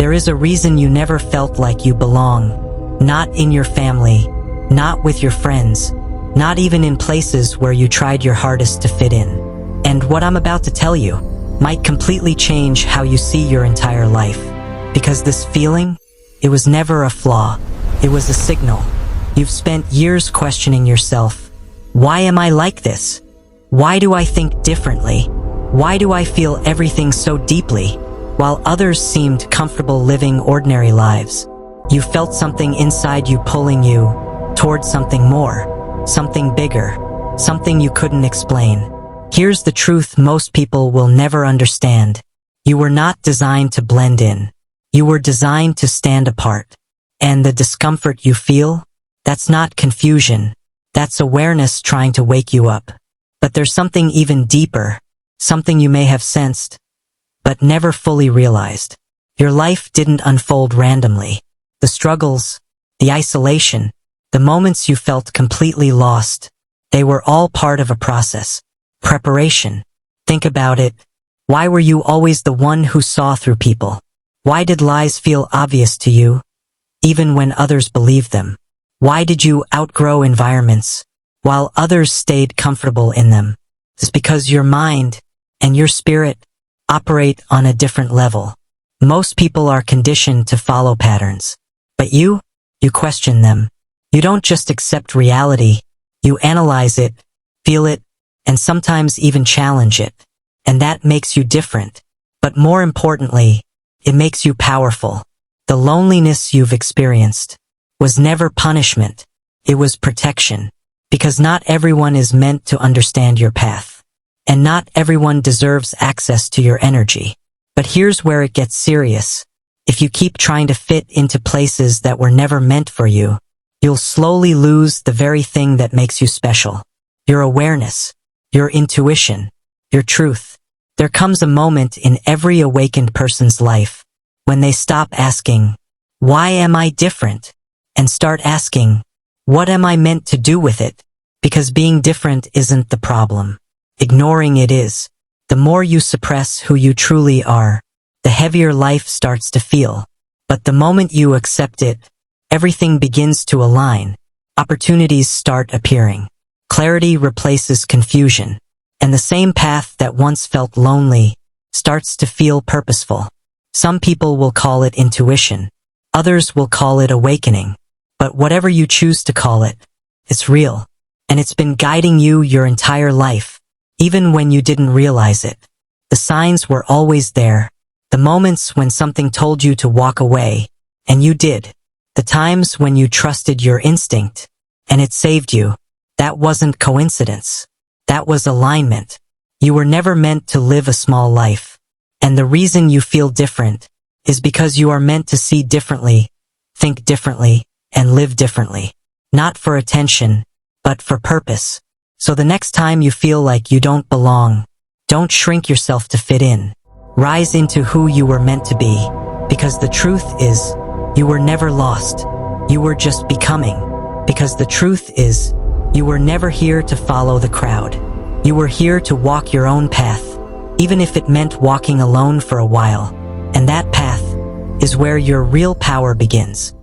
There is a reason you never felt like you belong. Not in your family, not with your friends, not even in places where you tried your hardest to fit in. And what I'm about to tell you might completely change how you see your entire life. Because this feeling, it was never a flaw. It was a signal. You've spent years questioning yourself. Why am I like this? Why do I think differently? Why do I feel everything so deeply, while others seemed comfortable living ordinary lives? You felt something inside you pulling you towards something more, something bigger, something you couldn't explain. Here's the truth most people will never understand. You were not designed to blend in. You were designed to stand apart. And the discomfort you feel, that's not confusion. That's awareness trying to wake you up. But there's something even deeper, something you may have sensed, but never fully realized. Your life didn't unfold randomly. The struggles, the isolation, the moments you felt completely lost, they were all part of a process. Preparation. Think about it. Why were you always the one who saw through people? Why did lies feel obvious to you, even when others believed them? Why did you outgrow environments, while others stayed comfortable in them? It's because your mind and your spirit operate on a different level. Most people are conditioned to follow patterns. But you question them. You don't just accept reality, you analyze it, feel it, and sometimes even challenge it. And that makes you different. But more importantly, it makes you powerful. The loneliness you've experienced was never punishment. It was protection. Because not everyone is meant to understand your path. And not everyone deserves access to your energy. But here's where it gets serious. If you keep trying to fit into places that were never meant for you, you'll slowly lose the very thing that makes you special. Your awareness, your intuition, your truth. There comes a moment in every awakened person's life when they stop asking, why am I different? And start asking, what am I meant to do with it? Because being different isn't the problem. Ignoring it is. The more you suppress who you truly are, the heavier life starts to feel. But the moment you accept it, everything begins to align. Opportunities start appearing. Clarity replaces confusion. And the same path that once felt lonely starts to feel purposeful. Some people will call it intuition. Others will call it awakening. But whatever you choose to call it, it's real. And it's been guiding you your entire life, even when you didn't realize it. The signs were always there. The moments when something told you to walk away, and you did. The times when you trusted your instinct, and it saved you. That wasn't coincidence. That was alignment. You were never meant to live a small life. And the reason you feel different is because you are meant to see differently, think differently, and live differently. Not for attention, but for purpose. So the next time you feel like you don't belong, don't shrink yourself to fit in. Rise into who you were meant to be. Because the truth is, you were never lost. You were just becoming. Because the truth is, you were never here to follow the crowd. You were here to walk your own path, even if it meant walking alone for a while. And that path is where your real power begins.